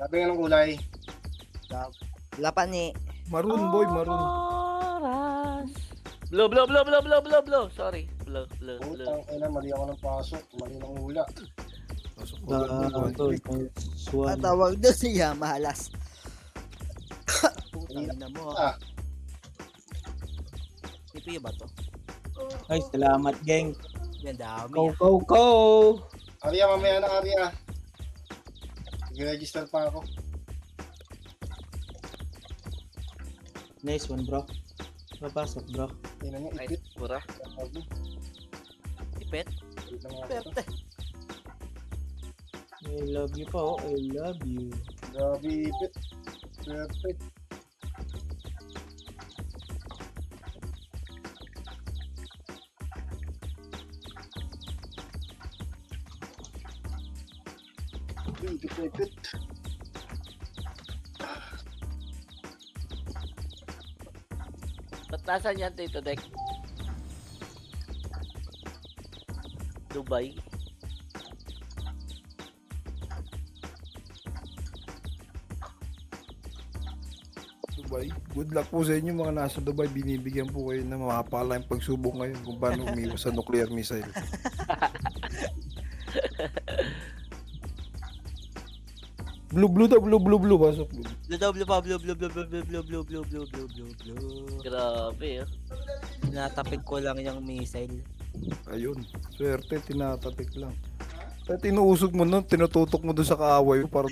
Sabi nga ng kulay. Wala pa ni. Maroon boy, maroon. Oras. Blue, blue, blue, blue, blue, blue, blue. Sorry. Blue, blue, blue. Putang ina, mali ako ng pasok. Mali ng hula. Pasok ko lang boy, one click. Ang tawag doon siya, mahalas. Putang ina mo. Ah. CPU ba to? Ay, salamat, gang. Yan dami. Go. Arya, mamaya na Arya. Nag-register pa ako. Nice one, bro. Papasok, bro. Tingnan niya, Ay, ipit. mura. Ipet. Ipit na nga ito. Perte. I love you po. I love you. Grabe ipit. Perfect. Ipit. Ba't nasan yan, Tito Deck? Dubai. Dubai. Good luck po sa inyo mga nasa Dubai. Binibigyan po kayo ng mapapala yung pagsubok ngayon kung paano umiwas sa nuclear missile. Blue pasok. Blue. Grabe, ah. Tinatapik ko lang yung missile. Ayun, swerte, tinatapik lang. At tinuusog mo nun, tinututok mo doon sa kaaway mo para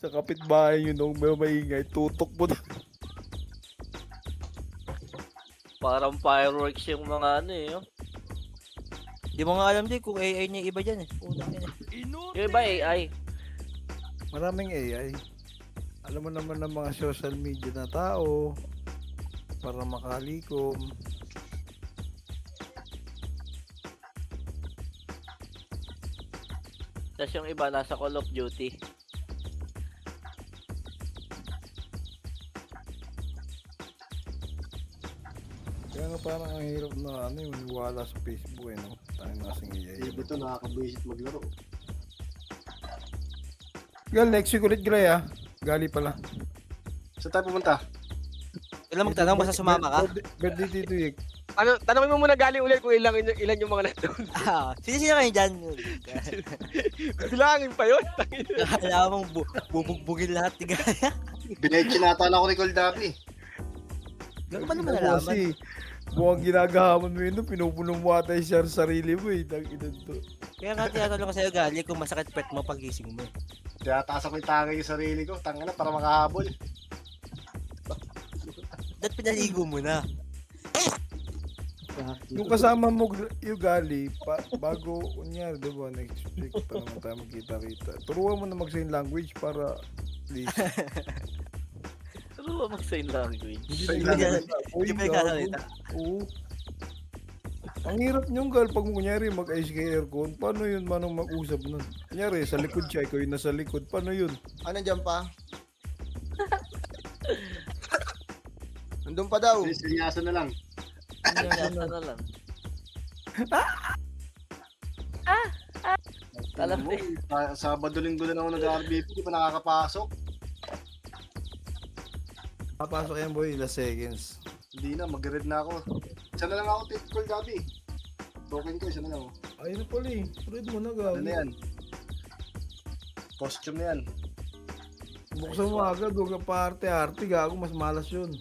sa kapitbahay yun nung may maingay, tutok mo doon. Parang fireworks yung mga ano eh. Oh. Di mo nga alam din kung AI niya iba dyan eh. Putang ina. Yung iba AI. Maraming AI. Alam mo naman ng mga social media na tao para makalikom. Tapos yung iba nasa Call of Duty. Kaya nga parang ang hirap na ano yung maniwala sa Facebook eh, no? Tayo nasing AI. Dito nakakabuisit maglaro. Gal, next week ulit Gray ah. Gali pala. Saan tayo pumunta? Ilan magtanong, basta sumama ka? Birthday Tito Yek. Ano, tanongin mo muna galing ulit kung ilan yung mga nandun. Sino kayo dyan? Bilangin pa yun. Kala mong bubugbugin lahat ni Gaya. Binaychinata na ako ni Koldapi. Gano'n pa naman Ako nalaman. kasi, mukhang ginagahamon mo yun, no? Pinupulong mo ata yung share sarili mo eh. Tang-inan to. Kaya nga tinatanong ko sa'yo, Gali, kung masakit pet mo pagising mo. Tinataas ako yung tangay yung sarili ko. Tanga na para makahabol. Dapat pinaligo mo na. Yung kasama mo yung Gali, bago, kunyari, di ba, next week pa naman tayo magkita-kita. Turuan mo na mag-sign language para, please. Ano ba mag-sign language? Sign Hindi language. Uy, Hindi pa nagkasalita. Oo. Ang hirap niyong Gal, pag kunyari mag-ice kay aircon, paano yun manong mag-usap nun? Kunyari, sa likod siya, ikaw yung nasa likod, paano yun? Ano dyan pa? Nandun pa daw. Sinyasan na lang. Ano na lang. Alam mo, Sabado-linggo na ako nag-RBP, di pa nakakapasok. Papasok yan boy, last seconds. Hindi na, mag-red na ako. Isa na lang ako, take call Gabi. Token ko, isa na lang. Ayun na pala eh, read mo na Ano Gali. na yan? Costume na yan. Buksan mo agad, huwag ka pa-arte-arte, gago, mas malas yun.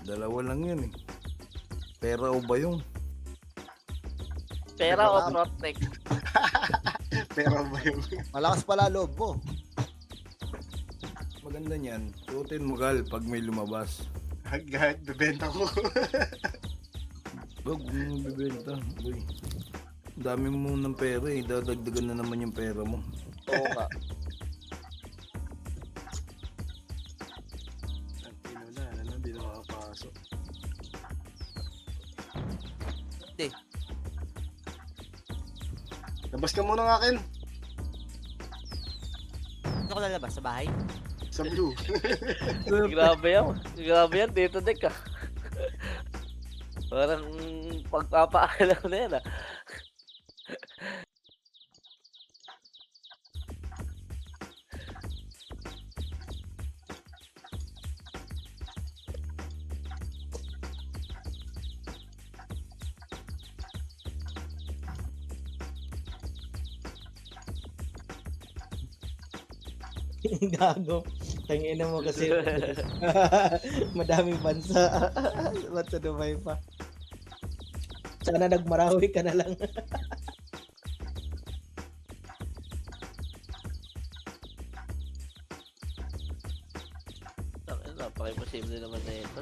Dalawa lang yun eh. Pera o ba yung? pera o protect? Pero ba yung... Malakas pala loob mo. Maganda niyan, suotin mo Gal pag may lumabas. Kahit bebenta ko. Wag mo bibenta, boy. Ang dami mo ng pera eh, dadagdagan na naman yung pera mo. Oo nga. Hindi na makapasok. Hindi. Labas ka muna ng akin. Ano ko lalabas? Sa bahay? Sa blue. Grabe yan. Grabe yan, Tito Deck ah. Parang pagpapaalam na yan ah. Gago. Tangina mo kasi. Madaming bansa. Ba't sa Dubai pa? Sana nagmarawi ka na lang. Napaka-imposible naman na ito.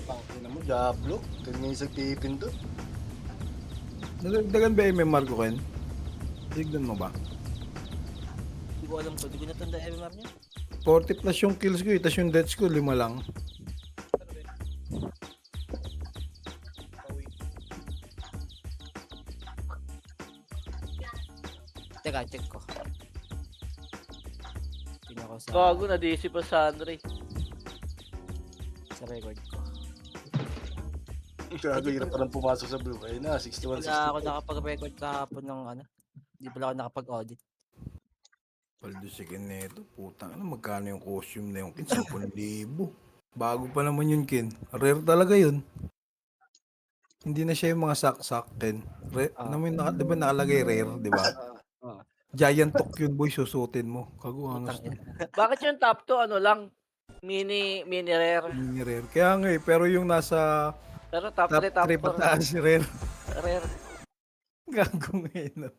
Pangkin mo, Diablo. Ganyan yung isang tipin doon. Nalagdagan ba MMR ko, Ken? Tignan mo ba? Hindi ko alam ko. Hindi ko natanda MMR niya. 40 plus yung kills ko eh, tas yung deaths ko 5 lang. Teka, check ko. Tingnan ko sa, Gago na DC pa sa Andre. sa record ko. Gago, hirap pa lang pumasok sa blue. Ayun na, 61, Wala ako nakapag-record kahapon ng ano. Hindi pala ako nakapag-audit. Paldusikin na ito, putang ano, magkano yung costume na yung Ken? 10,000. Bago pa naman yun, Ken. Rare talaga yun. Hindi na siya yung mga sak-sak, Ken. Ano mo yung di ba nakalagay rare, di ba? Giant talk yun, boy, susutin mo. Kaguangas na. Bakit yung top 2 ano lang? Mini rare. Hindi rare. Kaya nga eh, pero yung nasa Pero top top 3, top 3 pataas rare. 4. Rare. Gago ngayon.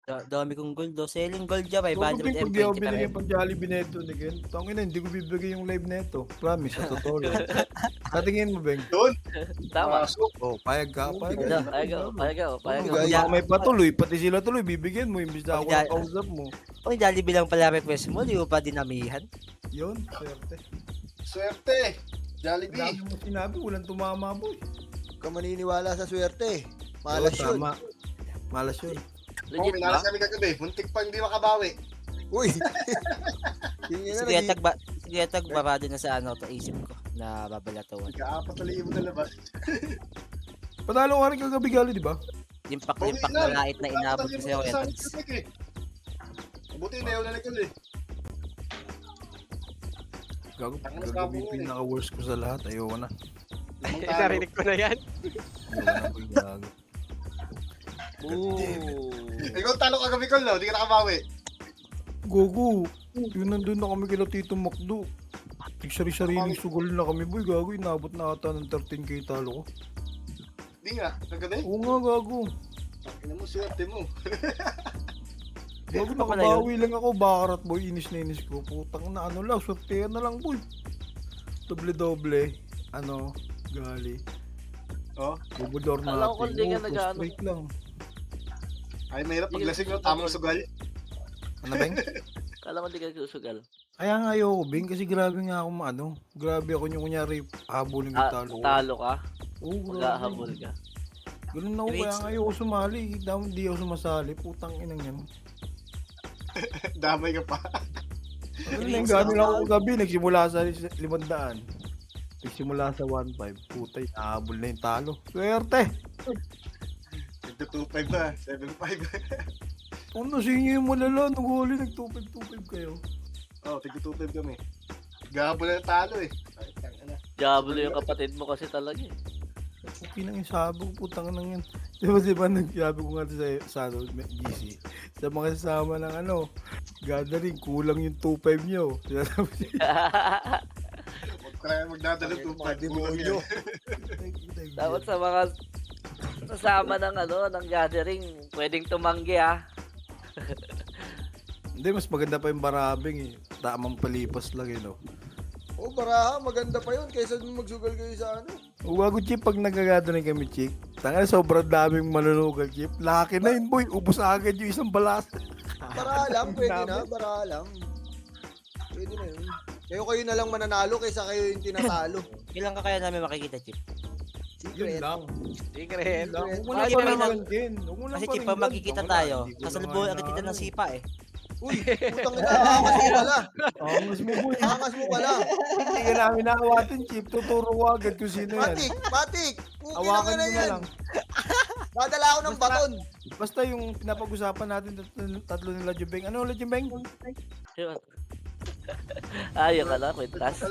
Dami kong gold. Selling gold dyan. Huwag 500 pag di ako M20 pa binigyan rin. pang Jollibee neto ni Ken. Tangina, hindi ko bibigay yung live neto. Promise, sa totoo lang. Sa tingin mo, Beng? Tama. Oh, payag ka, payag ka. Payag Kung ako. may patuloy, pati sila tuloy, bibigyan mo. Imbis na ako Pag- ang kausap mo. Kung Jollibee lang pala request mo, di mo pa dinamihan. Yun, swerte. Swerte! Ang Jollibee! dami mo sinabi, walang tumama, boy. Huwag ka maniniwala sa swerte. Oo, Malas yun. tama. Malas yun. Oh, Legit minalas ba? kami kagabi. Muntik pa hindi makabawi. Uy! Yun yun na, Sige, tag babado na sa ano to isip ko na babalatuan. Nag-aapat na libo na labas. Panalo ka rin kagabi gali, di ba? Yung pak na lait na inabot ko sa'yo. Sa Tags. Buti na yun na likod eh. Gago, Ang mas kagabi kapo, eh. pinaka-worst ko sa lahat. Ayoko na. Limang talo. Narinig ko na yan. Ayoko na, boy. Gago. Ikaw talo kagabi ko, no? Hindi ka nakabawi. Gogo. Yun nandun na kami kila Tito Macdo. Tigsari-sariling sugal na kami, boy. Gago, inabot na ata ng 13k talo ko. Hindi nga, kagabi. Oo nga, gago. Ina mo, swerte mo. Gago, Ano pala yun? nakabawi lang ako. Bakarat, boy. Inis na inis ko. Putang na ano lang. Swertehan na lang, boy. Doble-doble. Ano, gali. Oh, Bubudor na Alam ko natin. hindi ka Oh, nag-ano. straight lang. ay mahirap paglasing no, tamang sugal. Ano, Beng? Kala ko di ka susugal. Kaya nga ayoko, Beng. Kasi grabe nga ako grabe ako yung kunyari habulin yung talo ko. Talo ka? Oo, Maghahabol grabe. ka? Ganun na ako, kaya nga ayoko sumali. Hindi ako sumasali. Putang inang yan. Damay ka pa. Ano lang, gano'n lang ako gabi. Nagsimula sa 500. Nagsimula sa 1.5. Putay, nahabol na yung talo. Swerte! Nagto 2.5 na, 7.5. Ano, sa inyo yung malala. Nag-huli, nag-2.5 kayo. Oh, tigto 2.5 kami. Gabo na yung talo eh. Ay, tangina. Diablo yung kapatid mo kasi talaga eh. Okay nang yung sabi ko, putang nang yan. Diba, nagsabi ko nga sa GC. Sa mga kasama ng gathering, kulang yung 2.5 nyo. Sinasabi niya. Huwag ka na magdadala 2.5. Kulang yan. Dapat sa mga kasama ng ng gathering, pwedeng tumanggi ah. Hindi, mas maganda pa yung barabing eh. Tamang palipas lang eh, no? Oh, baraha, maganda pa yun kaysa magsugal kayo sa ano. Uwago, Chip, pag nagagathering kami, Chip. Tanga, sobrang daming manunugal, Chip. Laki na yun, boy. Ubus agad yung isang balas. Baraha lang, pwede na, baraha lang. Pwede na yun. Kayo na lang mananalo kaysa kayo yung tinatalo. Kailan ka kaya namin makikita, Chip? Yun Secret. lang. Secret. Huwag mo Kasi na pag paringgan, Ken. Huwag mo na Kasi Chip, paringgan. pag makikita Wala, tayo, hindi ko kasalubong na agad kita ng inaano. sipa eh. Uy, putang ina, angas mo pala. Angas mo, boy. Angas mo pala. Hindi ka namin naawatin, Chip. Tuturo ko agad kung sino yan. Matik. Okay lang Awakan na ko na yan. lang. Dadala ako ng baton. Basta yung pinapag-usapan natin, tatlo nila Jubeng. Ano ulit Jubeng? Yun. Ayun ka lang, kwintas.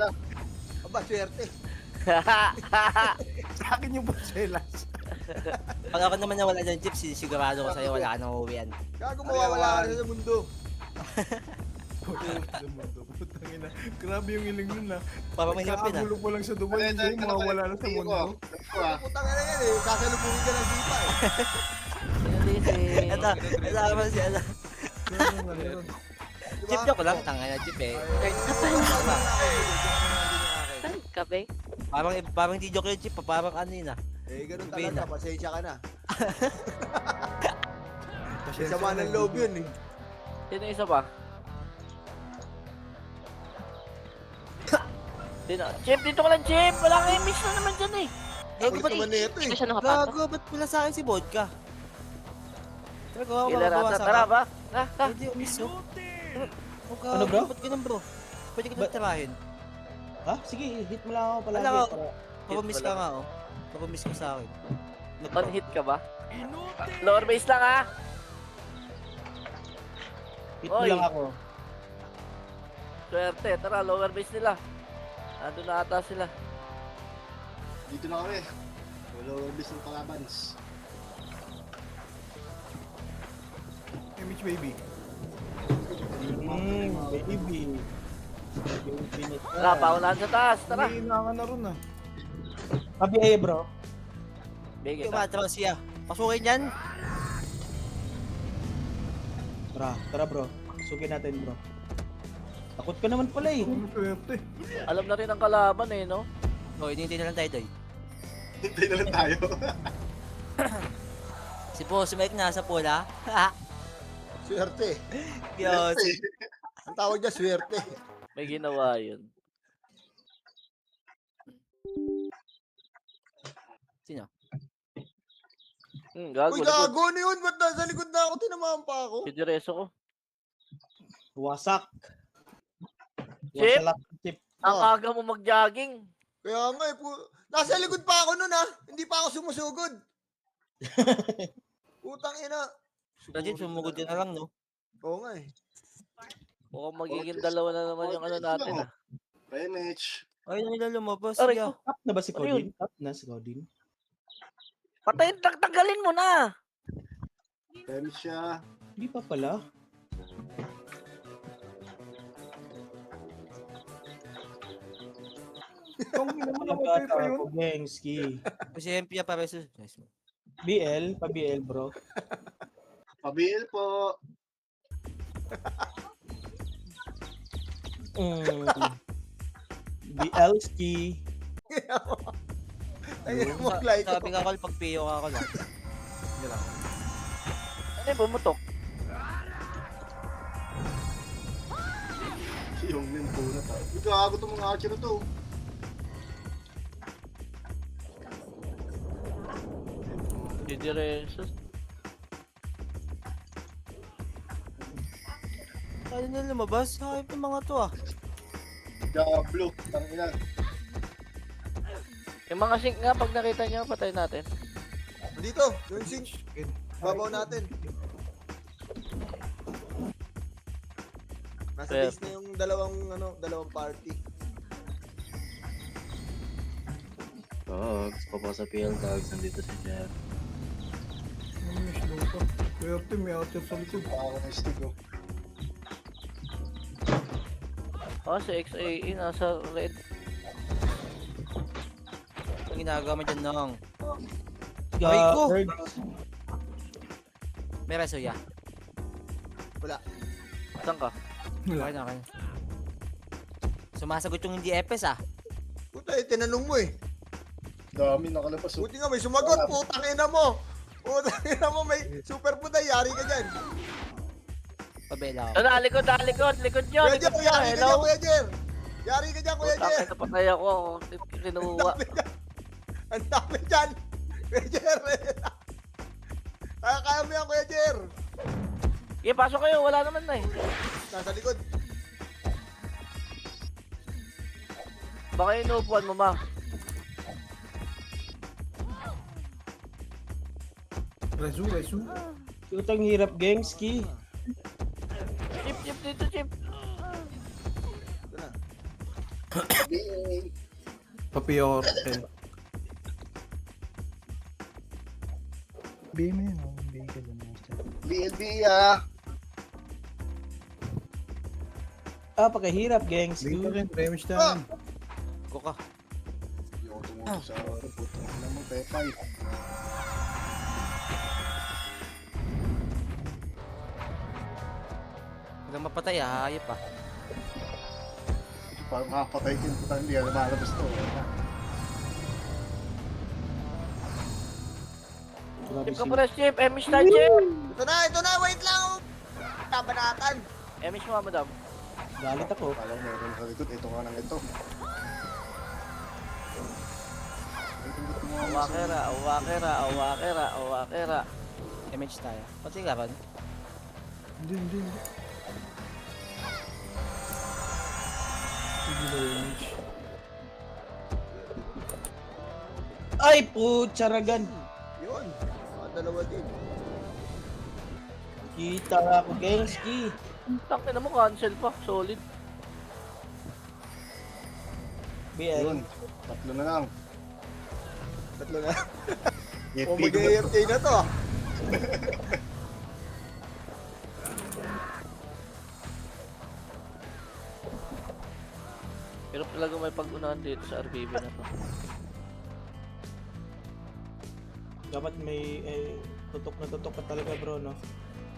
Aba, swerte. Sa akin yung Barcelas. Pag ako naman nawala dyan, Chip, sigurado ko sa'yo wala ka nang uuwian. Gago mawawala ka na sa mundo. Putang ina. Grabe yung iling nun na. Parang mahirap yun, ah. Kakagulo ko lang sa Dubai, hindi mawawala na sa mundo. Putang ina yan eh. Sasalubungin ka ng sipa eh. Ito naman si ano. Diba? Chip, joke lang. Tanga na, Chip, eh. Saan ka, be? Parang hindi joke yun, Chip. Parang ano yun, ah. Eh, ganun Sabihin talaga. na. Pasensya ka na. Sama ng loob yun eh. Sino isa pa? Chip, dito ka lang, Chip! Wala kang miss na naman dyan eh! Kulit naman na ito eh. Hindi siya nakapato. Gago, ba't pula sa akin si Vodka? Talaga, Killer gawa ata, sa tara akin. ba? Hindi, miss, oh. Ano, bro? Ba't ganun, bro? Pwede ka na tirahin. Ha? Sige, hit mo lang ako palagi. Wala ka. para- Papamis ka nga, oh. Papamis ka sa akin. On-hit ka ba? Lower base lang ha! Hit mo Oy. lang ako. Swerte, tara, lower base nila. Nandun na ata sila. Dito na kami. Wala orbis ng kalabans. Image baby. Baby. Tara, paunahan sa taas, tara! Hindi na na ron ah. Kabi eh, bro. Bigay ka. Tumatama siya. Pasukin yan. Tara bro. Sugin natin bro. Takot ka naman pala eh. Ang swerte. Alam na rin ang kalaban eh, no? O, hinihintay na lang tayo, Doy. Hintay na lang tayo. Si Boss Mike nasa pula. Swerte. Diyos. Ang tawag niya swerte. May ginawa yun. Sino? Gago. Uy, gago na yun. Ba't nasa likod na ako? Tinamaan pa ako. Pidireso ko. Wasak. Chip? Wasak chip. Ang Ah. aga mo mag-jogging. Kaya nga eh. Nasa likod pa ako nun ah. Hindi pa ako sumusugod. Putang ina. Legit, sumugod ka na lang, no? Oo nga eh. Mukhang magiging dalawa na naman yung ano natin ah. Renage. Ay, nila lumabas. Aray Siya. Tap na ba si Ano yun? Codin? Tap na si Codin. Patayin, tanggalin mo na! Renage siya. Hindi pa pala. Kung ina mo namatay pa yun. Gengski. Kasi MP pa rin. Nice mo. BL, pa BL bro. Pabil po. BLski. Ayun mo, like Sabi nga ako, pag PO ka ako lang. Ano yung bumutok? Yung nintuna tayo. Ito, gago itong mga archer na to. Pidireso. Ano na lumabas? Hayop yung mga to, ah. Diablo. Tangina. Yung mga sink nga, pag nakita nyo, patay natin. Dito, yung sink. Babaw natin. Nasa Fair. base na yung dalawang party. Dogs, papa sa PL Dogs, nandito si Jeff. Miss Lupa. Swerte, may outer sa likod. Ako ng stick ko. Oh, si XAE nasa red. Ang ginagawa mo dyan, Nong. Yeah, Ay, ko! third. May reso, ya. Saan ka? Okay na, okay na. Sumasagot yung hindi epes, ah. Puta, tinanong mo eh. Dami nakalabas. Oh. Buti nga may sumagot, putang ina mo. Putang ina mo, may super puta, yari ka dyan. Pabela ako. Ano, likod nyo, Kuya likod Jer, nyo, yari ka hello? dyan, Kuya Jer. Yari ka dyan, Kuya Putang Jer. ina, patay ako. Kinuha. Ang dami dyan. Kuya Jer. Kaya mo yan, Kuya Jer. Sige, pasok kayo. Wala naman na eh. Nasa likod. Baka inuupuan mo, ma. Resu. Utang hirap, Gengski. Chip, chip dito, chip. Ito na. Papior. BM yun, hindi ka dyan. BLB ah. Pakahirap, Gengski. Dito rin, damage time. Go ka. Hindi ako tumutok sa putong ina mo, Pepay. Huwag mapatay ah, hayop ah. Parang makapatay ko yung putang, hindi ka lumalabas to. Chip ka pala, chip. Emish tayo, chip. Ito na, wait lang. Tabanatan. Emish mo, madam. Galit ako. Parang meron sa likod, ito ka nang ito. Awakera. Image tayo. Pati ka ron. Hindi. Sige damage. Ay, putsaragan. Yun. Mga dalawa din. Kita ako, Gengski. Tangin na mo, cancel pa. Solid. BL. Yun, tatlo na lang. Tatlo na. EFP O ko ba? mag-AFK na to. Pero talaga may pag-unahan dito sa RBB na to. Dapat may tutok na tutok ka talaga, bro, no?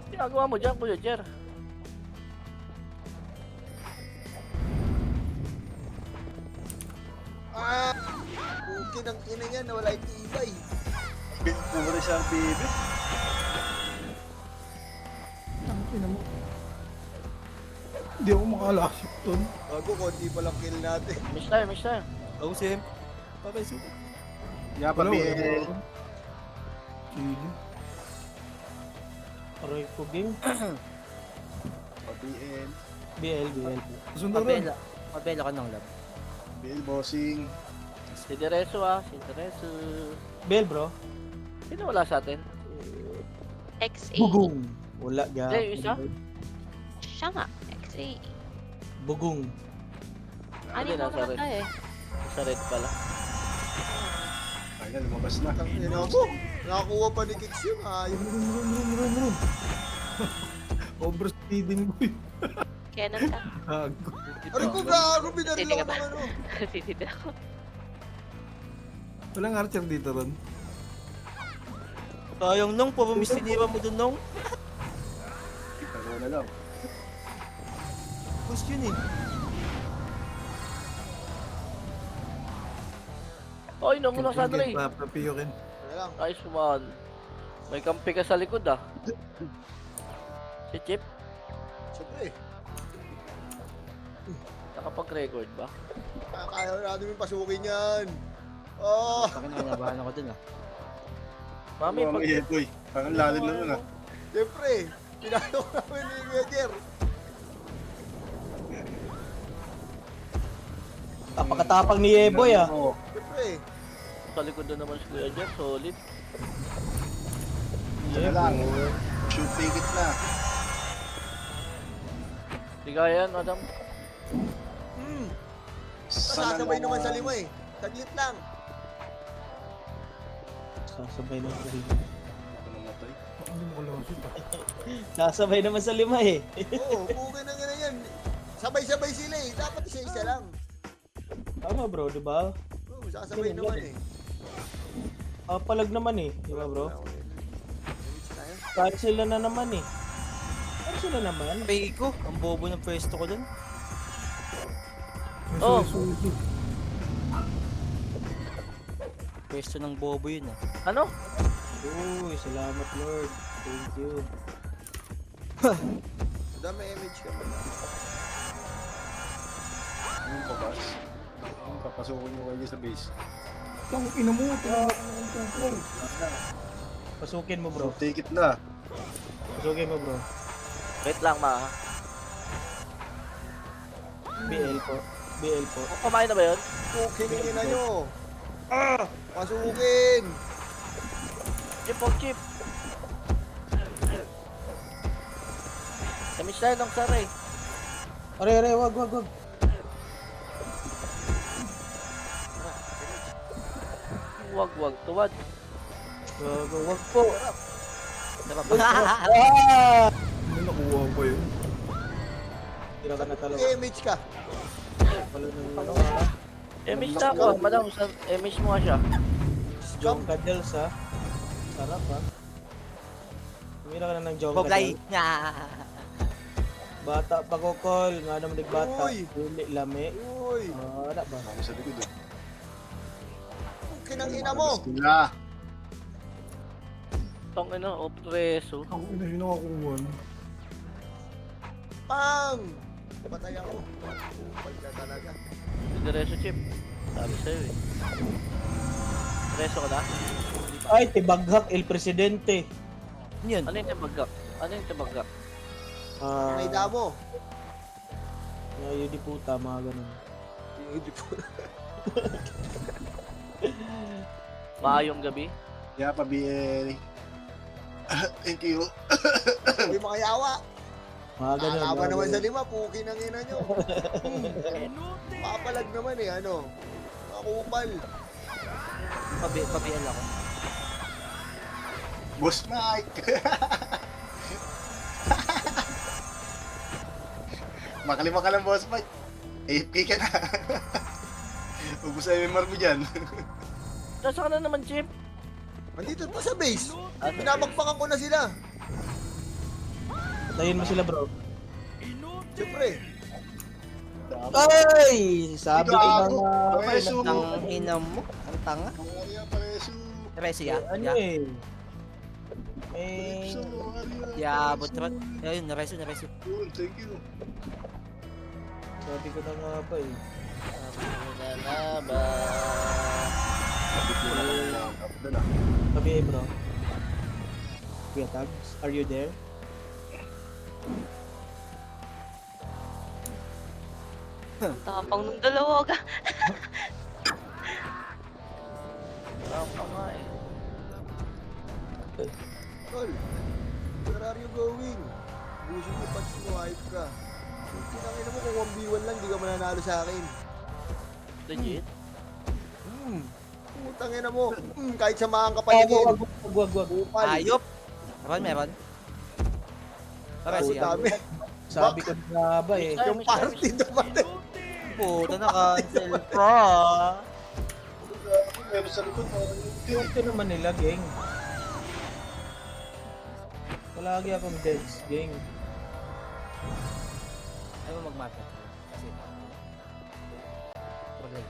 Ginagawa mo dyan, Kuya Jer. Pukin ang ina niya na wala yung tibay. Pumuli siya ang BB. Ang ina mo. Hindi ako makalasip doon. Bago, konti pa lang kill natin. Miss tayo. Oh, Sim. Okay, super. Nga pa BL. Chili. Aray ko, Geng. Pa BL. BL. Sundo rin. Mabela ka ng lab. BL bossing. Si Dereso ah. Si Dereso. BL, bro. Sino wala sa atin? XA. Bugong. Wala, ga. Hindi, yung isa? Siya nga. XA. Bugong. Ano Hindi, yung nasa mga red. tayo eh? Sa red pala. Ay na, lumabas na. Ang ina mo. Nakakuha pa ni Kicks yun. Ayun. Rum. Overspeeding ko eh. Kaya nang ka. Gago. Ano ko gago? Binaril Hindi ako ka ba? ng ano. Sisita ako. Walang archer dito ron. Sayang nung, pumimis tinira mo dun nung. Dalawa na lang. Push yun eh. Oy, nung ulang sa Andre. Papiyokin. Ano lang. Nice one. May kampi ka sa likod ah. Si Chip, Siyempre. nakapag-record ba? Kaya natin yung pasukin yan. Oh. Takin na, nabahan ako dun ah. Mami, pag... Boy. Parang lalim na nun ah. Siyempre. Pinalo ko namin ni Kuya Jer. Tapakatapang ni Eboy, ah. Oo. Siyempre. sa likod na naman si Kuya Jer, solid. Isa na lang. Shoot ticket na. Di kaya yan, Adam. Sana Sasabay lang. naman sa lima eh. Saglit lang. Sasabay naman sa lima. Ako namatay. Hindi mo kalasip ah. Sasabay naman sa lima, eh. Oo, bugay na nga yan. Sabay-sabay sila eh. Dapat isa-isa lang. Tama, bro, di ba? Oo, sasabay naman eh. Palag naman, eh. Di ba, bro? Damage tayo. Kahit sila na naman, eh. Kahit sila naman. Pay ko, ang bobo ng pwesto ko dun. Oh. Pwesto ng bobo yun ah. Ano? Uy, salamat, Lord. Thank you. Dami image ka pala. Yung papas. Yung papasukin mo kayo sa base. Tang ina mo. Tinanong ang tungkol. Pasukin mo, bro. Shoot ticket na. Pasukin mo, bro. Wait lang, ma. BL po. BL po. Kumain na ba yun? Puking ina nyo. Pasukin. Chip, chip. Kamis tayo ng saray. Are, wag. Wag, tuwad. Wag po. Sarap. May nakuha pa yun. Tira ka na talaga. Image ka. Palo ng ano. Emish na ako, madam. Emish mo nga siya. Jong Cadels ha. Sarap ha. Tumira ka na ng Jong Boglay. Cadels. Nya. Bata pa ko call. Nga naman nagbata. Uy. Dili, lami. Uy. Wala ba? Ako sa likod eh. Puking ang ina mo. Sila. Tong ino, opreso. Ako na yun nakakuha. Pang. Patay ako. Kupal ka talaga. Diretso, Chip. Sabi sa'yo eh. Diretso ka na? Ay, tibaghak El Presidente. Yun. Ano yung tabagak? Ah, May damo. yun di puta, mga ganun. Hindi po. Maayong gabi. Yeah, pa-BL. Thank you. May mga yawa. Mga ganun. Kalaban mga naman ganun. sa lima. Puking ang ina nyo. Papalag naman eh. Ano? Makupal. Pabial ako. Boss Mike. Makalima ka lang, Boss Mike. AFK ka na. Ubus ay MMR mo dyan. Nasa ka na naman, Chip. Andito pa sa base. Pinabagpakan ko na sila. Patayin mo sila, bro. Siyempre. Ay! Sabi ko na Gago. nga. Pareso. Ang ina mo. Ang tanga. Maria, pareso. Reso ya. Ano eh? Eh, Pareso, Maria. Yabot naman. Ayun, nareso. Yun, thank you. sabi ko na nga pa eh. Sabi eh, bro. Kuya Tags, are you there? Tapang nung dalawa ka. Tama nga eh. Tol, where are you going? Busin mo, patch mo, hype ka. Kinangin mo kung 1v1 lang, di ka mananalo sa akin. Legit? Putang ina mo. Kahit samahan ka paligid. Wag. Upal. Ayop. Meron. Reso ya. Dami. Sabi ko na ba eh. Yung party naman eh. Puta na cancel pa. Meron sa likod. Ito naman nila, gang. Palagi akong deads, gang. Ayaw mo mag-market. Kasi. Boglay.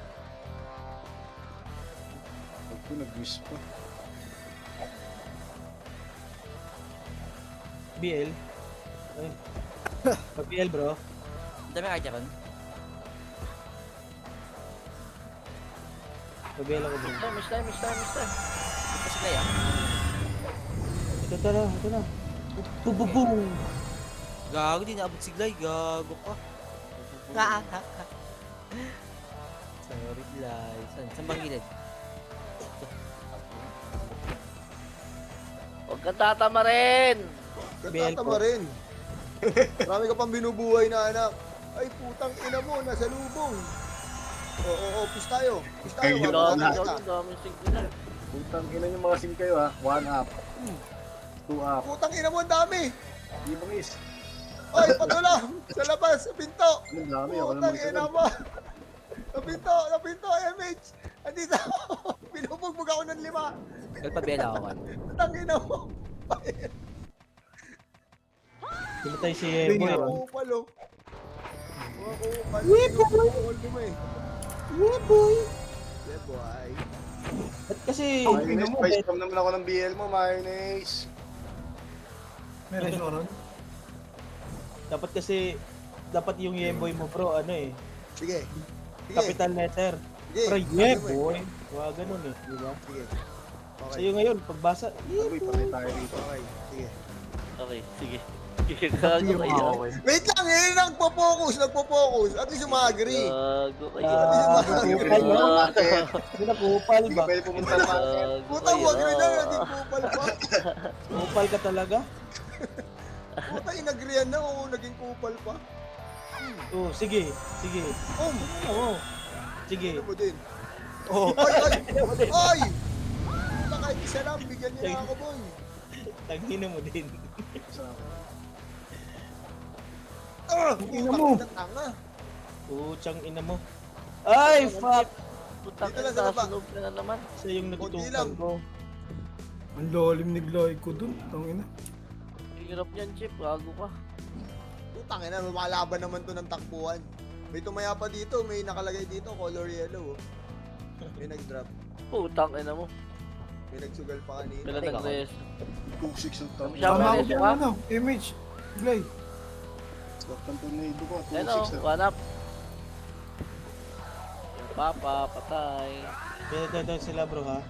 Ako nag-wish pa. BL. Ay. BL, bro. Ang dami kaya ron. BL ako, bro. Miss time. Ito sila ya. Ito na. Boom. Gago din, naabot si Glay. Gago ka. Sorry, Glay. Saan bang gilid? Huwag kang tatama rin. Katatama rin. Marami ka pang binubuhay na anak. Ay, putang ina mo, nasa lubong. Oo, push tayo. Ay, yun Wala na. na kita. Dami signal. Putang ina yung mga sim kayo ha. 1 up. 2 up. Putang ina mo, ang dami. Di ba miss? Ay, patula. Sa labas, sa pinto. Ang dami. Ako lang Putang ina mag-isip. mo. Sa pinto, MH. Andito ako. Binubugbog ako ng 5. Nagpabela ako kan. Putang ina mo. Tumatay si Boy. Mga kupal, oh. Mga kupal. Binubukol mo eh. Yeah, boy. Yeah, boy. At kasi, Mayonnaise, spice from naman ako ng BL mo, mayonnaise. May restaurant? dapat kasi, dapat yung Yeboy mo, bro, ano eh. Sige. Sige. Capital letter. Sige. Pero Sabi mo yeah, eh. boy. Wala ganun eh, di ba? Sige. Okay. Sa'yo ngayon, pagbasa, yeah, Uy, boy. patay tayo rito. Okay. Sige. Okay, sige. Gago kayo. Wait lang, nagpo-focus. At least umagri. Gago kayo. Kupal Hindi no? natin. Hindi na kupal Hindi ba? pwede pumunta pa. Gago Putang kayo. wagri na, naging kupal pa. Kupal ka talaga? Putang inagrihan na, oo, naging kupal pa. Oh, sige. Oo. Sige. Ano mo din? Oh. Ay! Ay! Puta, kahit isa lang, bigyan niyo na ako, boy. Tangina mo din. Ina mo! Tanga. Putsang ina mo. Ay, fuck! Putang Dito lang ina, sa baba. nasunog ka na naman. Siya yung Konti natutukan lang. ko. Ang lalim ni Glay ko dun. Tangina. Hirap yan, Chip. Gago ka. Putang ina, lumalaban naman to ng takbuhan. May tumaya pa dito, may nakalagay dito, color yellow. Oh. May nag-drop. Putang ina mo. May nagsugal pa kanina. Pila nag-rest. 2-6 yung top. Siya Tama ba ako rin dyan, siya? ano? Image. Glay. Stop ng tornado ko. Ano, 2-6 na. one up. Yung papa, patay. Ito sila bro ha.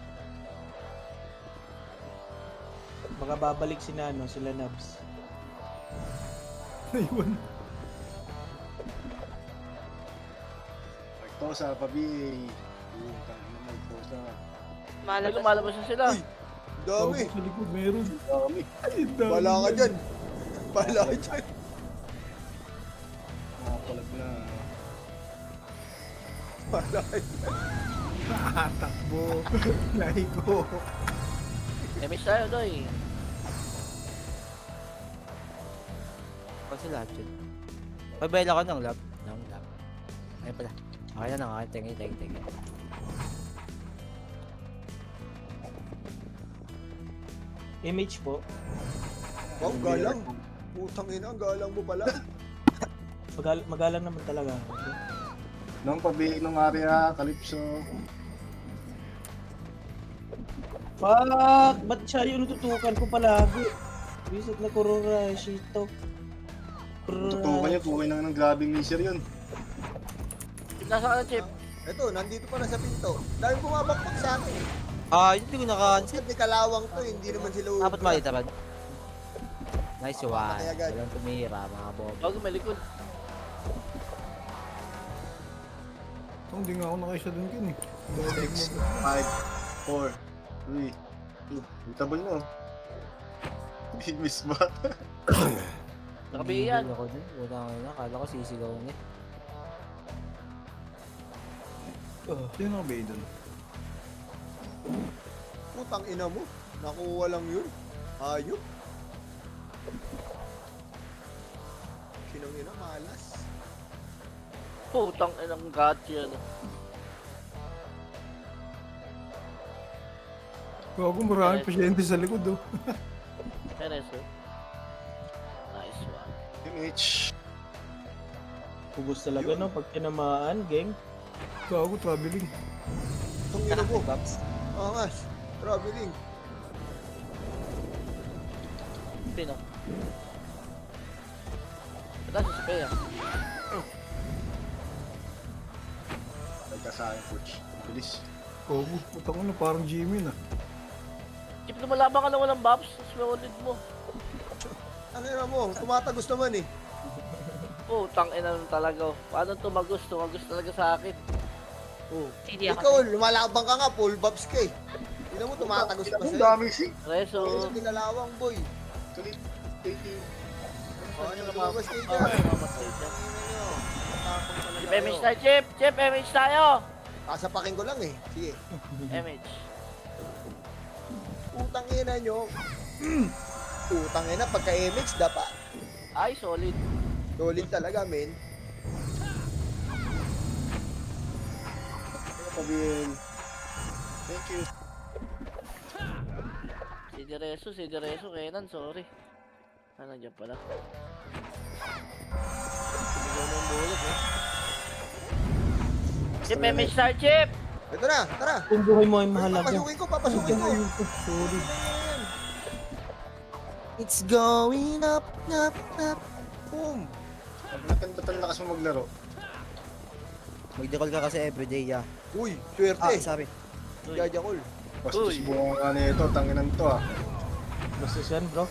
Baka babalik si Nano, sila Nabs. Naiwan. Magtosa, pabi. Yung tangin na magtosa. Ay, Malabas. lumalabas na sila. Dami. Sa likod, meron. Dami. Ay, dami. Bala ka dyan. Bala ka dyan. Nakapalag na. Bala ka dyan. Takbo. Naigo. Emis tayo, Doy. Kasi lahat yun. Pabela ko ng lab. Ayun pala. Okay na nga. Tingin. Image po. Wow, galang. Putang ina, ang galang mo pala. Magalang naman talaga. Nung pabi nung area, Calypso. Fuck! Ba't siya yung natutukan ko palagi? Visit na Kurura, Shito. Tutukan niya, tukoy na ng grabing laser yun. Chip, nasa ka na, Chip. Eto, nandito pa na sa pinto. Dahil bumabakbak sa akin. Hindi ko naka-cancel. Kasi may kalawang to, hindi naman sila Dapat makita ba? Nice one. Patay agad. Walang tumira, mga bob. Bago may likod. Hindi nga ako nakaisa dun kin eh. 6, 5, 4, 3, 2. Itabol mo. Hindi miss ba? Nakabiyan. Ako dun. Wala nga na. Kala ko sisigaw niya. Sino nakabay dun? Putang ina mo. Nakuha lang yun. Ayop. Sinong ina, malas. Putang inang gotcha. Gago, maraming pasyente sa likod oh. Peres, oh. Nice one. Image. Pugos talaga no, pag tinamaan, gang. Gago, traveling. Itong ina mo. Angas. Traveling. Pino. Ito si Spea. Nagka sa akin, coach. Bilis. Gago, puta ko na parang Jimmy na. Chip, lumalaban ka na walang buffs. Swallowed mo. Ang ina mo, tumatagos naman eh. Putang ina nun talaga. Paano tumagos? Tumagos talaga sa akin. Oh. Hindi Ikaw, ako. lumalabang ka nga, full bobs ka eh. Tingnan mo, tumatagos pa Ang sa'yo. dami si. Reso. Tingnan mo, kalawang boy. Tulit. Thank you. Ano, lumabas kayo dyan. Mamatay dyan. Tingnan nyo. Matapang talaga Chip, kayo. image tayo, Chip! Chip, image tayo! Kasapakin ko lang eh. Sige. Image. Putang ina nyo. Putang ina, pagka-MX dapat. Ay, solid. Solid talaga, men. Pabihin. Thank you. Si Direso, Kenan, sorry. Nandiyan pala. Bigyan mo yung bullet, eh. Chip, image tayo, Chip! Ito na, tara. Kung buhay mo ay mahalaga. Papasukin ko. Sorry. It's going up. Boom. Ba't ang lakas mo maglaro? Mag-decall ka kasi everyday, yeah. Uy, swerte. Sabi. Jajakol. Bastos bunga nga nito, tanginan to ah. Basta yan bro.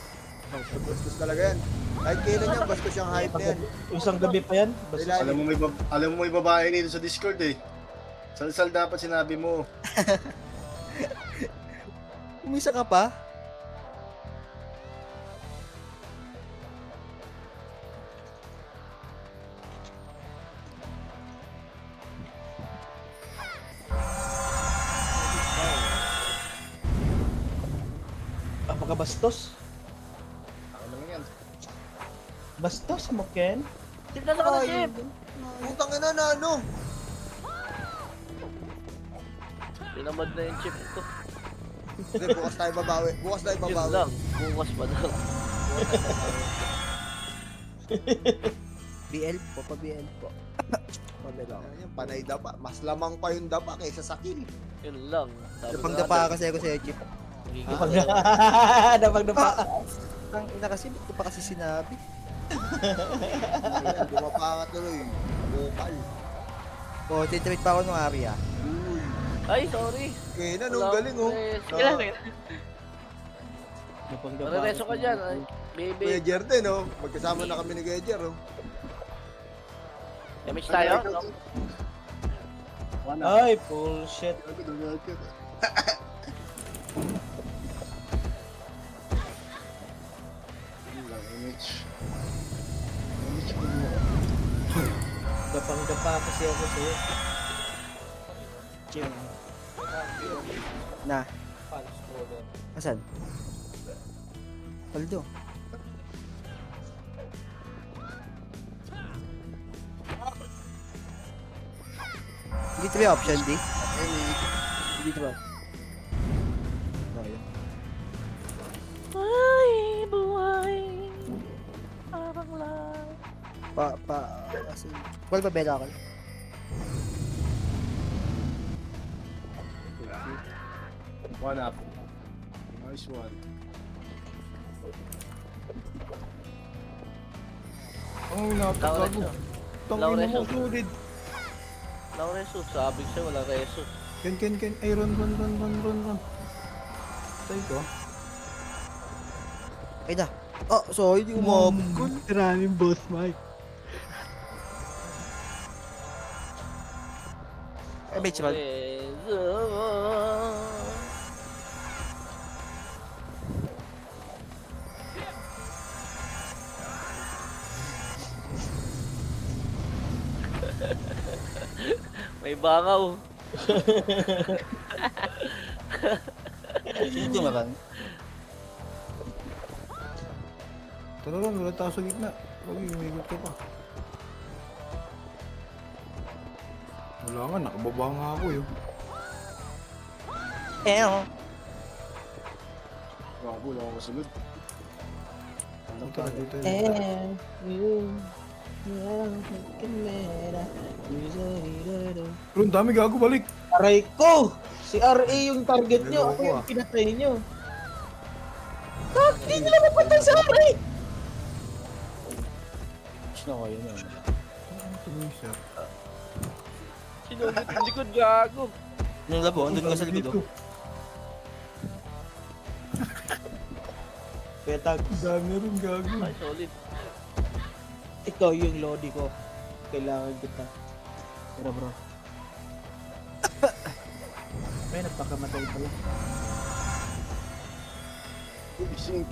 Bastos talaga yan. Kahit kailan yan, basta siyang hype na yan. Isang gabi pa yan. Basta Alam mo may babae dito sa Discord eh. Sal-sal dapat sinabi mo. Umisa ka pa? Apakabastos. Ako naman yan. Bastos mo, Ken. Chip na ako ng chip. Putang ina na ano. Tinamad na yung chip ko. Hindi, bukas tayo babawi. Bukas tayo Yun babawi. lang. Bukas pa daw. BL po, pa-BL po. Pabelo ako. Ayan, panay dapa. Mas lamang pa yung dapa kaysa sa kill. Yun lang. Napagdapa kasi ako sa Chip. Napagdapa. Ang ina kasi, ba't ko pa kasi sinabi? Ayan, bumapa ka tuloy. Bukal. O, titreat pa ako nung area. Uy. Ay, sorry. Kaya na, nung galing oh. Sige lang eh. Marereso ka dyan. Ay, baby. Kuya Jer din oh. Magkasama na kami ni Kuya Jer oh. Damage tayo, no? Ay, bullshit. Dapang-dapa kasi ako sa'yo. Chim. Na, asan? Paldo. Dito ba yung option D? Dito ba? Ay, buhay. Parang lang. Kasi, wala pa bela ako. One up. Nice one. Ang nakatago. Tangin mo, sulit. Wala reso. Sabi siya, wala reso. Ken. Ay, run. Tay ko. Ay na. Oh, sorry, hindi umabot ko. Maraming boss, Mike. Eh, may chibal. Reso. May bangaw. Sino tumarang? Tara ron, wala tayo sa gitna. Huwag umigot ka pa. Wala nga, nakababa nga ako yun. Oh. Bago lang ako sunod. Punta ka dito. Ron, dami gago, balik. Aray ko! Si RA yung target nyo. Ako Ayoko, yung pinatay nyo. Hindi nila mapatay sa RA! Sino ko yun? Tumisa. Sinugit ang likod, gago. Nung labo, andun ka sa likod. Oh. Kaya tag, Dami rin gago. Ay, solid. ikaw yung lodi ko. Kailangan kita. Tara bro. May nagpakamatay pala. Ising.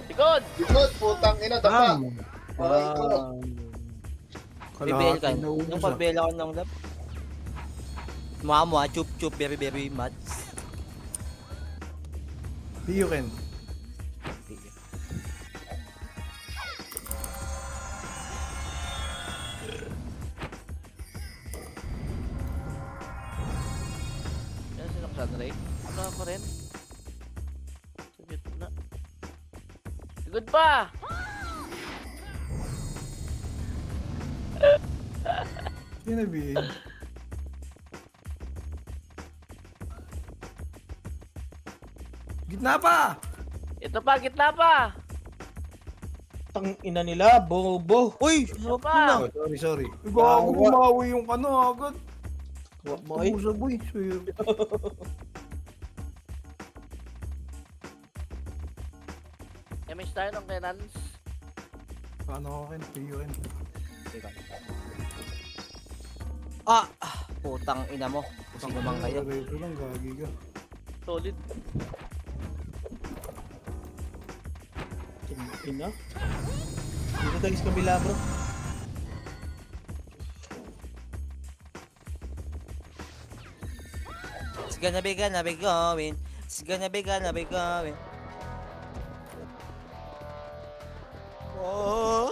Likod! Likod, putang ina, dapa. Aray ko. BBL ka. Kalahati na Yung ubus ah. pagbela ko ng lab. Mukha chup, very much. Piyo, Ken. Yan, sino ka Ray? Wala pa rin. Sa gitna. Likod pa! Sinabihin. Gitna pa! Ito pa, gitna pa! Tang ina nila, bobo. Uy! Ito pa! Oh, sorry. Gago, bumawi yung ano agad. Huwag mo ay. Pusa boy. Swear. Damage tayo ng Kenans. Paano ako kin? PUN. Ah! Putang ina mo. Kung sino man kayo. Ito lang, gagi ka. Solid. Ina. Dito tayo sa kabila, bro. It's gonna be going. It's gonna be going. Oh!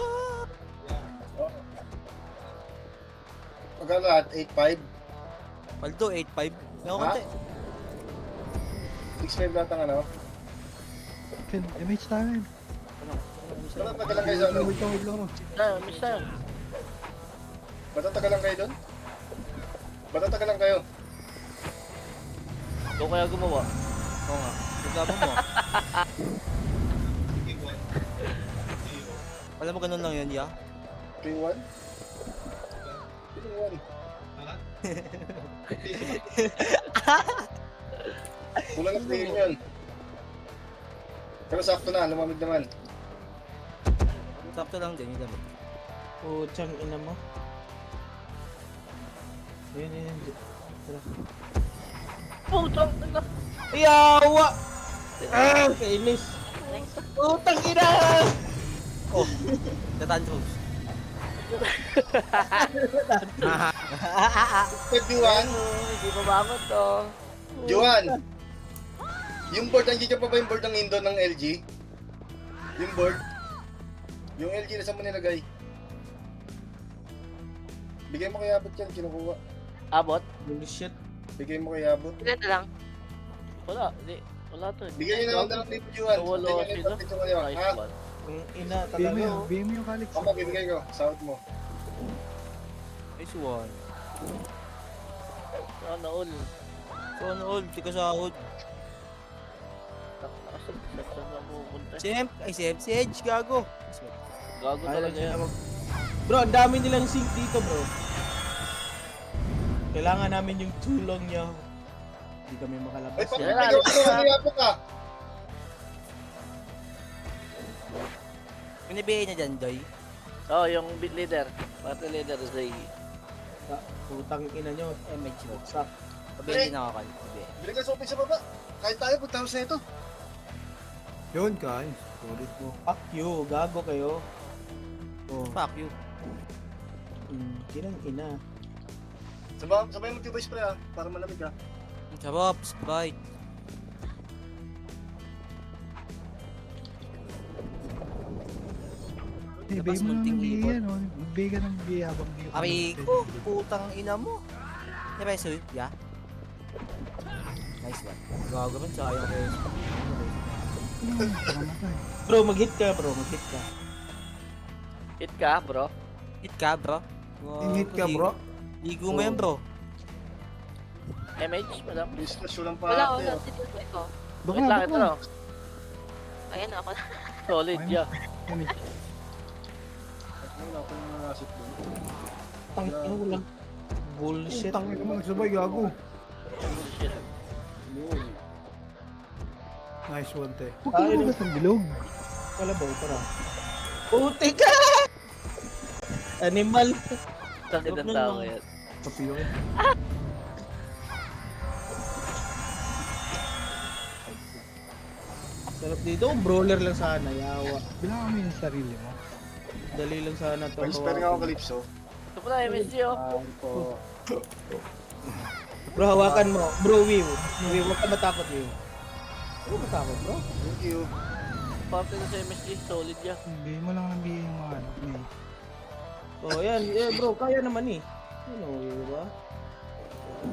Magkano lahat? 8.5? Paldo, 8.5. May ako Ha? konti. 6.5 lahat ang ano? Ken, image tayo. Ba't tagal lang kayo sa ano? Wait lang ako. Tayo, miss tayo. Ba't tagal lang kayo doon? Ba't tagal lang kayo? Doon kaya gumawa. Oo nga. Reklamo mo. Alam mo ganun lang yun, ya? 3-1? 3-1. Kulang na tingin yun. Pero sakto na, lumamig naman. Sakto lang din yung damit. Putsang ina mo. Yan. Tara. Putang ina. Yawa! Ah, kainis. Putang ina! Oh! Tatantrums. Juan, Hindi pa bangon to. Juan! Yung board, nandiyan pa ba yung board ng Indo ng LG? Yung board? Yung LG na saan mo nilagay? Bigay mo kay Abot yan, kinukuha. Abot? Bullshit. Bigay mo kay Abot. Ilan na lang? Wala. Hindi. Wala to. Bigay nyo na lang dalawang dito, Juan. Wala Bigay nyo sila. na dito kayo. Nice Ha? one. Ang ina BM talaga. yun. Oh. BM yung Calix. Ako, bibigay ko. Sahod mo. Nice one. Sana all. So ano all, di ka sahod. Nakasag na pupunta. Si Edge, gago. Gago talaga yan. Bro, ang dami nilang sync dito, bro. Kailangan namin yung tulong niyo. Hindi kami Ay, makalabas. papagay ko kay Abot ka. Pinibigay niya dyan, Doy. Oh, yung beat leader. Party leader, Zay. Putang ina nyo. MH mo. Sak. Pabili na ako. Bili ka sa open sa baba. Kahit tayo, pagtapos na ito. Yun, guys. Sulit mo. Fuck you. Gago kayo. Oh. Fuck you. Kinang ina. Sabay mo tibay spray ah, para malamig ka. Ang sarap, Sprite. Ibigay mo munting ng ibon. bigay, no? Bigay ka ng bigay habang di ka. Arigo, putang ina mo. Reso, ya? Nice one. Gago man, sayang reso. Bro, mag-hit ka, bro. Mag-hit ka. Hit ka, bro. Hit ka, bro. Hit ka, bro. Ligo mo yan, bro. MH, madam. Discuss lang Wala pa ako ate. sa tituloy ko. Wait lang, ito lang. Ayan ako na. Solid, yeah. Wala ko yung nasip doon. Tang ina ko lang. Bullshit. Utang ina mo, nagsabay, gago. Bullshit. Nice one, te. Huwag ka lumabas ng bilog. Kalabaw, para. Puti ka! Animal. Sakit ng tao yan. Papiyo ka. Sarap dito. Brawler lang sana. Yawa. Bilangan mo yung sarili mo. Dali lang sana to. May spare nga ako Calypso. Ito pala, MSG, oh. Bro, hawakan mo. Bro, Will. Will, huwag ka matakot, Will. Huwag ka matakot, bro. Thank you. Parte na sa MSG, solid yan. Bigay mo lang ng bigay yung mga ano. Oh, yan. Eh, bro, kaya naman eh. Ano, di ba?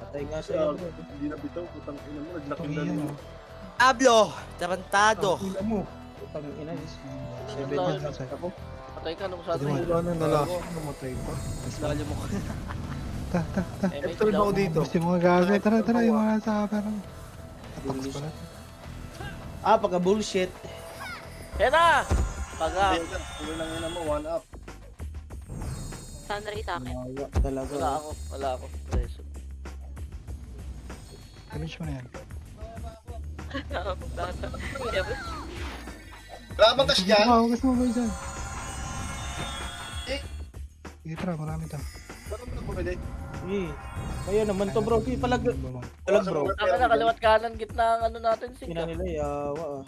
Patay nga sa'yo, bro. Hindi na bitaw, putang ina mo, naglaking Pagyan dali. mo. Pablo, tarantado. Ina mo. Putang ina. Seven Seven ako. Patay ka nung sa Pwede mo atin. ano nalas. Namatay pa. Lalo mo ko. MH Ito daw. ako dito. Gusto mo gagawin? Tara, yung mga nasa camera. Tapas pala. Ah, pagka bullshit. Yan na! Paga. Tuloy lang yun mo, 1 up. Sandra sa akin. Yawa talaga. Wala ako. Preso. Damage mo na yan. Wala bang cash dyan? Hugas mo ba dyan? Eh. Sige, tara, marami to. Ba't mo pwede? Eh, kaya naman to bro. Sige, palag bro. Ang na, kaliwat kanan, gitna ang ano natin, Ina singka. nila, yawa ah.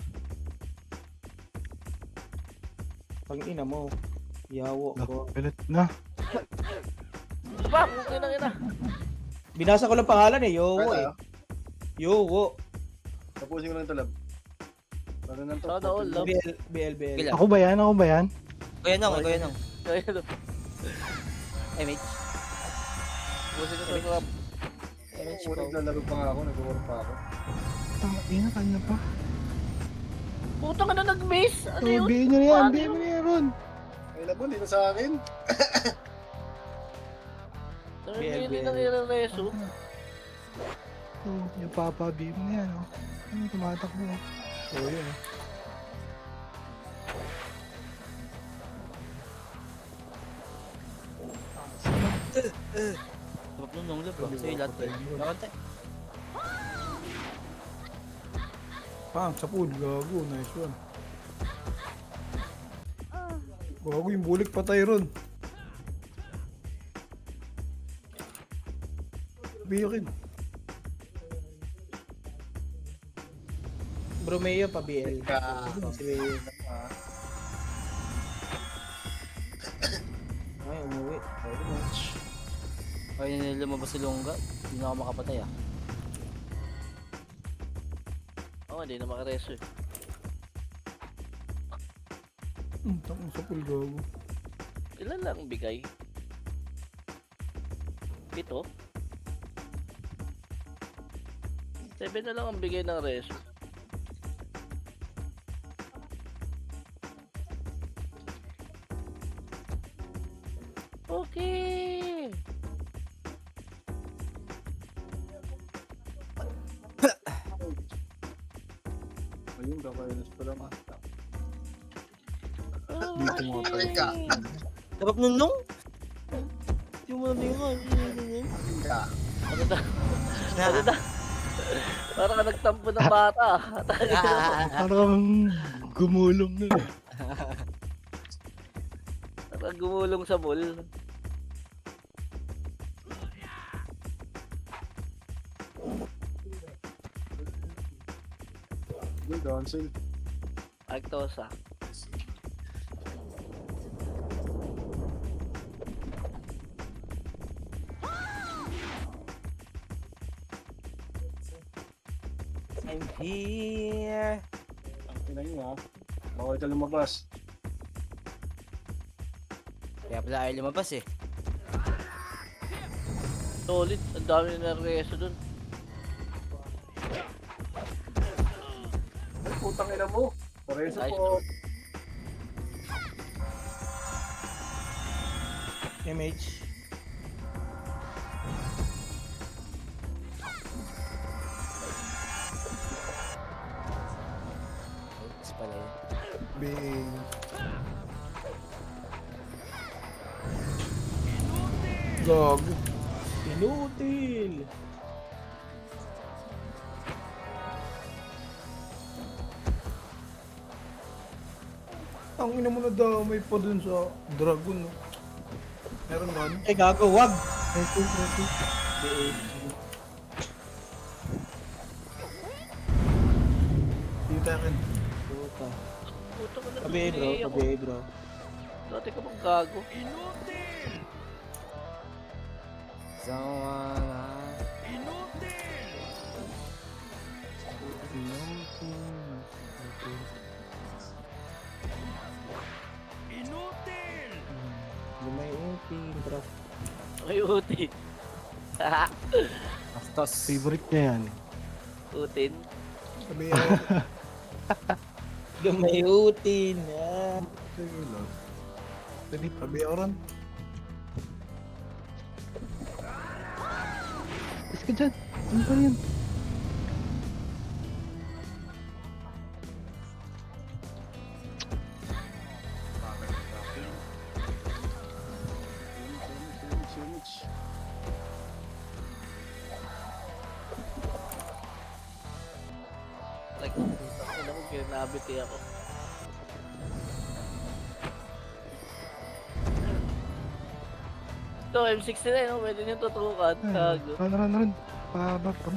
Pang-ina mo. Yawo ko. Pilit na. Bak, okay na ina. Binasa ko lang pangalan eh, Yowo Ano? eh. Yowo. Tapusin ko lang ito, lab. Para nang to. Sana all, love. BL. Kailan? Ako ba yan? Ako ba yan? Kuya Nong, Kuya Nong. Kaya no. MH. Busin ko sa MH Una, po. naglalaro pa nga ako, nag-work pa ako. Tama, ina, kanya pa. Putang ka na nag-miss. Ano yun? Bihin nyo na yan, Paano bihin mo na yan, Ron. Ay, labo, hindi na sa akin. Namimili ng ire-reso. Yung papa, bihin mo na yan, oh. Ano, tumatakbo, oh. Oo yun. Sabak nung nung lab. Sige, lahat kayo. Nakante. Pang, sa pool. Gago, nice one. Gago, yung bulik patay ron. Biyakin. Bro Mayo pa BL. Si Mayo. Ay, umuwi. Very much. Ay, lumabas si Longga. Hindi na ako makapatay ah. Oo, hindi na makareso eh. Takong sa pool, gago. Ilan lang ang bigay? 7? 7 na lang ang bigay ng reso. Okay. Ayun, kakainis pa lang. Dito mga pala. Sabak nung nung? Hindi mo na bingon. Ano na? Parang ka nagtampo ng bata. Parang gumulong na. Parang gumulong sa ball. Good, cancel. Arctosa. I'm here. Ang ina nyo ha. Bawal ka lumabas. Kaya pala ayaw lumabas eh. Solid. Ang dami na reso dun. Ay, putang ina mo. Pareso Nice. po. MH. Kasi pala yun. Bing. Gago. Inutil. Ang ina mo na damay pa dun sa dragon, no? Meron ba? Ano? Ay gago, wag. Ready. BL. Dito akin. Puta. Puto ka na. Tabi bro, tabi bro. Dati ka bang gago? Lumay util, bro. Ay, uti. Bastos. Favorite niya yan. Utin. Sabi ako. Lumay util. Ah. Sige lang. Sabi ako ron. Is ka dyan. Ano pa rin? Alam mo, kinabiti ako. Ito, M60 na yun. Pwede nyo tutukan. Gago. Run. Pabak pa.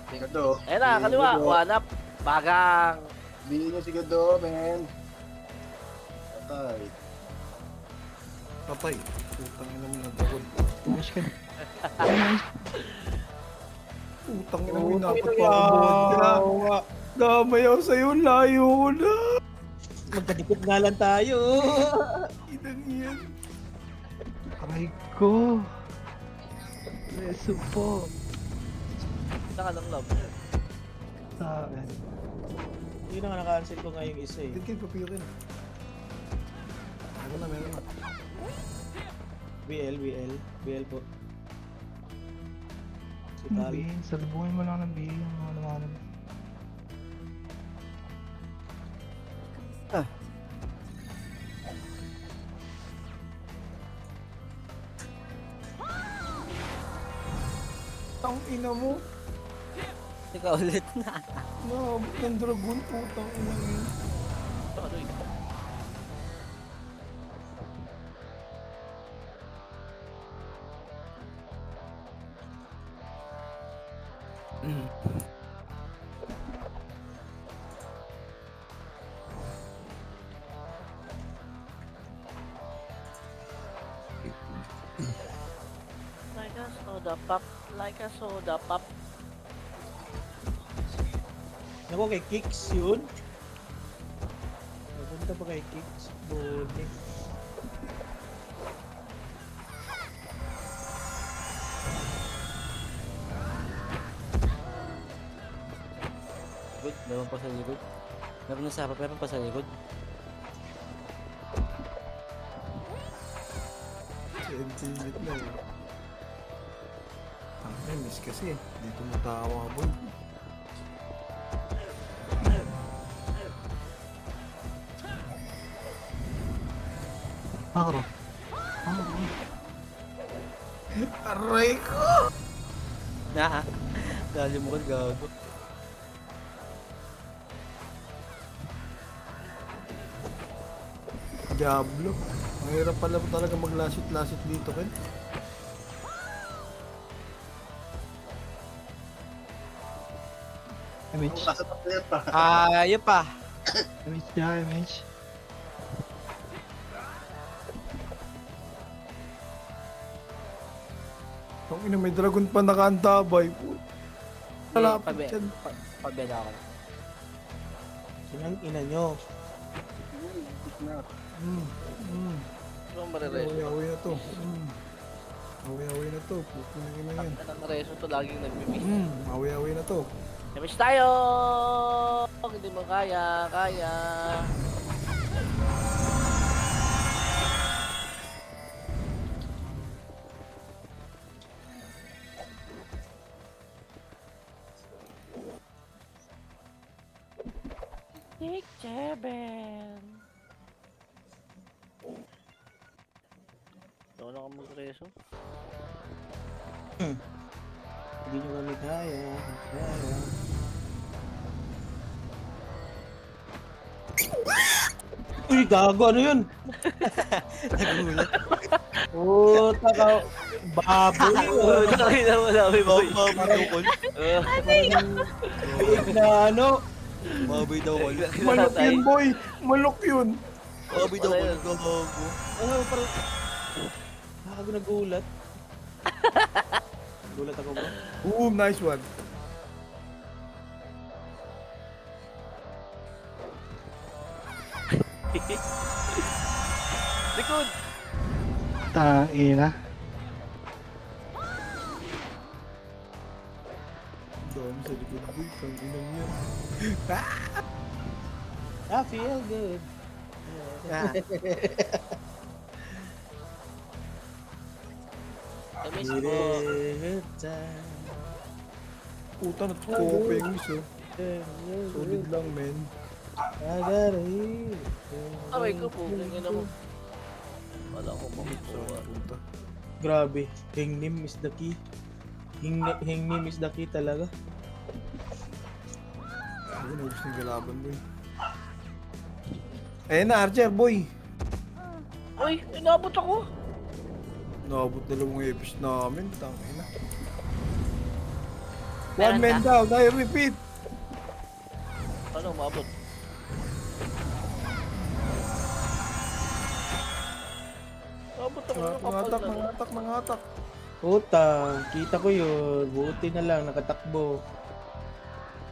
Sigado. Ayun na, kaliwa. One up. Bagang. Bili nyo sigado, men. Patay. Patay. Putang ina mo na dragon. Nice ka. Putang ina mo, dapat pa ako. Damay ako sa'yo, layo ko na. Magkadikit nga lang tayo. Inang yan. Aray ko. Reso po. Kita ka lang, love. Sa akin. Yun ang naka-cancel ko nga yung isa eh. Hindi kayo papirin. Meron na. BL po. Si Ano Tal. ba yun? Salubungin mo lang ng bihin yung mga naman. Tang ina mo. Ikaw ulit na. Naabot ng dragon. Putang ina mo. Ano yun? Like a soda pop, like a soda pop. Naku, kay Kicks yun. Napunta pa kay Kicks. Bone. Good, meron pa sa likod. Meron na sa harap, meron pa sa likod. Intimate na eh. Miss kasi. Dito matawa boy. Makro. Aray ko! Na, dali mo kan gago. Diablo. Mahirap pala talaga maglasit-lasit dito, Ken. MH. Nasa player pa. Ayun pa. MH niya, MH. Ang ina, may dragon pa nakaantabay. Malapit Pabe- yan. Pabela ako. Sinang ina nyo. Ano ang marireso? Away na to. Away na to. Puto na ina yan. Ang reso to laging nagmimiss. Away na to. Damage tayo! Hindi mo kaya. Nick Jeben. Ito na ka mag-reso. Hindi nyo kami kaya. Uy, gago, ano yun? Nagulat. Puta ka. Baboy. Nakita mo namin, boy. Big na ano. Baboy daw ko. Malok yun, boy. Malok yun. Baboy daw ko. Gago. Ano, parang... Ako nagulat. Gulat ako, bro. Nice one. Likod! Tangina. Doon sa likod, boy. Ang inang yan. I feel good. Damage po. Good time. Puta, natutuwa pa yung miss, oh. Solid lang, men. I gotta eat. Aray ko po, ganyan ako. Wala akong makukuha. Puta. Grabe. Hingnim is the key. Hingnim is the key talaga. Ayun, ubus ng galaban boy. Ayun na, Archer, boy. Uy, inabot ako. Nakabot dalawang episodes namin. Tangin na. Meron One man ka? down, I repeat. Ano, umabot? Umabot ako ng kapal Nangatak, na. nangatak, nangatak. Puta, kita ko yun. Buti na lang, nakatakbo.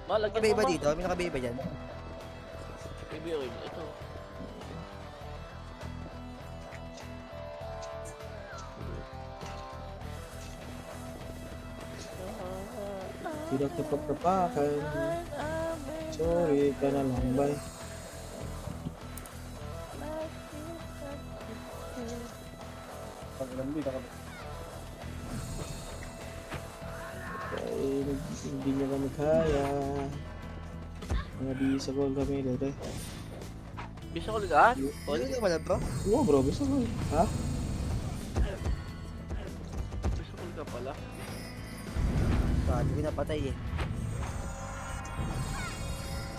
Malagyan Nakabay mo ba ma. dito? May nakabay ba dyan? Baby oil, ito. Tidak tepak-tepakan. Sorry ka na lang, bay. Ay, hindi niya kami kaya. Mga bisa ko kami dito. Bisa ko ligaan? Ano na wala bro? Oo bro, bisa ko. Ha? Bisa ko ligaan pala. Paano pinapatay eh?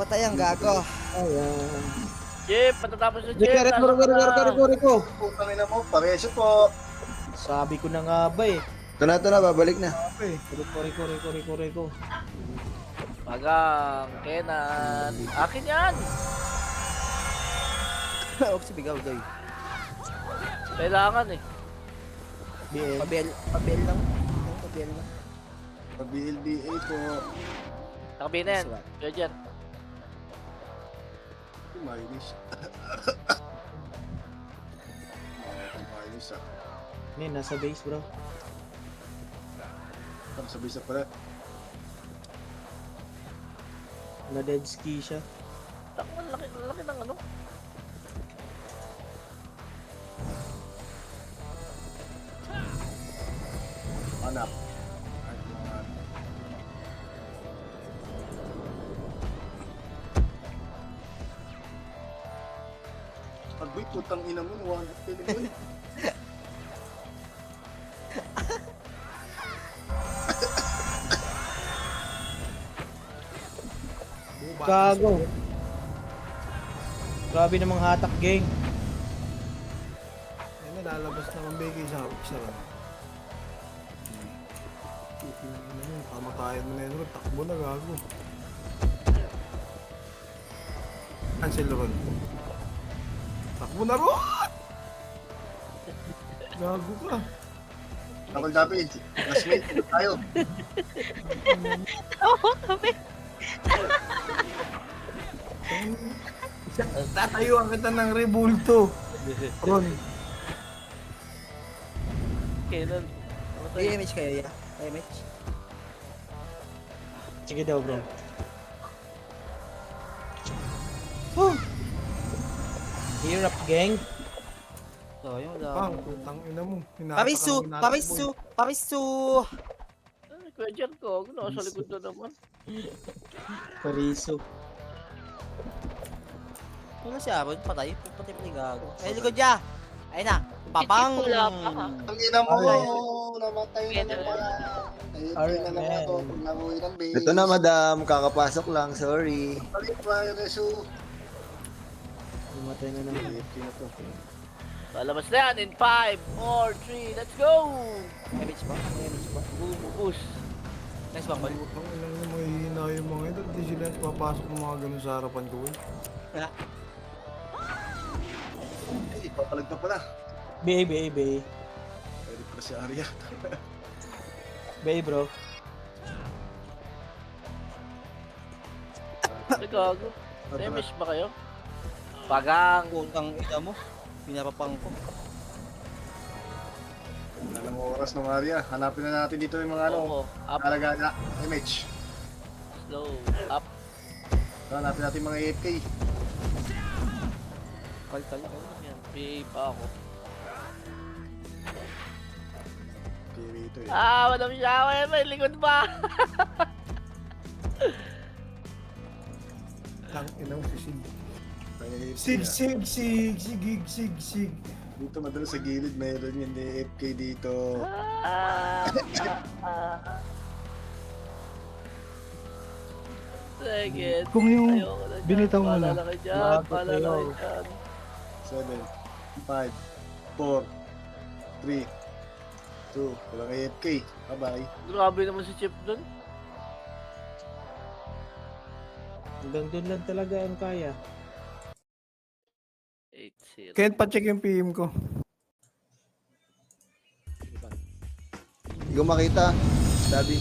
Patay ang gago. Ayan. Jeep, patatapos na Jeep. Reko. Putang ina mo, pareso po. Sabi ko na nga ba eh. Ito na, babalik na. Reko. Pagang, Kenan. Akin yan. Huwag si Bigaw, doy. Kailangan eh. BL. Pabel lang. Pabel lang. Pa-BLBA po. Nakabi na yan. Kaya dyan. Minus. Minus ah. Hindi, nasa base bro. Ang sabi sa pala. Na dead ski siya. Takman, laki ng ano. Anak. Agboy, putang ina mo, nawan. Pilipan. Gago. Grabe namang hatak gang. Ayun na, lalabas naman Becky sa isa lang. Pamatayan mo na yun, takbo na gago. Cancel ron. Takbo na ron! Gago ka. Takol dapi, classmate, tayo. Oo, kami. Tatayuan kita ng rebulto. Ron. Kenan. May image kayo, ya? May image? Sige daw bro. Hirap gang. So, yung Pang, lang. putang ina mo. Parisu! Parisu! Parisu! Ay, Kuya Jan ko. Nasa likod na naman. Pariso. Ano si Aaron? Patay? Patay pa ni gago. Ay, likod niya! Ayun na! Papang! Wala pa ha. Ang ina mo, namatay na naman. Ayun na naman ako, pag namuwi ng base. Ito na, madam. Kakapasok lang. Sorry. Balik pa yung resu. Lumatay na naman. Lalabas na yan in 5, 4, 3, let's go! May image ba? May image ba? Bubus. Nice one, boy. Putang ina mo, mahihina yung mga ito. Hindi sila papasok ng mga ganun sa harapan ko. Ay, papalag na pala. BA. Pwede pala si Arya. BA bro. Nagago. Nemish ba kayo? Pagang. Putang ina mo. Pinapapang ko. Wala nang oras ng Arya. Hanapin na natin dito yung mga ano. Oo, up, Talaga na image. slow, up. Hanapin natin mga AFK. Kal. Yan, PA pa ako. Okay, rito eh. Madam Shawa, may likod pa. Tang ina mo si Sig. Sig. Sig. Dito madalas sa gilid mayroon yung AFK dito. Second. Kung yung Ayoko na dyan. binitaw mo Bahala na. na kayo dyan. Lagot Bahala na kayo. kayo dyan. 7, 5, 4, 3, 2, walang AFK. Bye-bye. Grabe naman si Chip dun. Hanggang doon lang talaga ang kaya. 8-0. Ken, pa-check yung PM ko. Hindi ko makita. Sabi.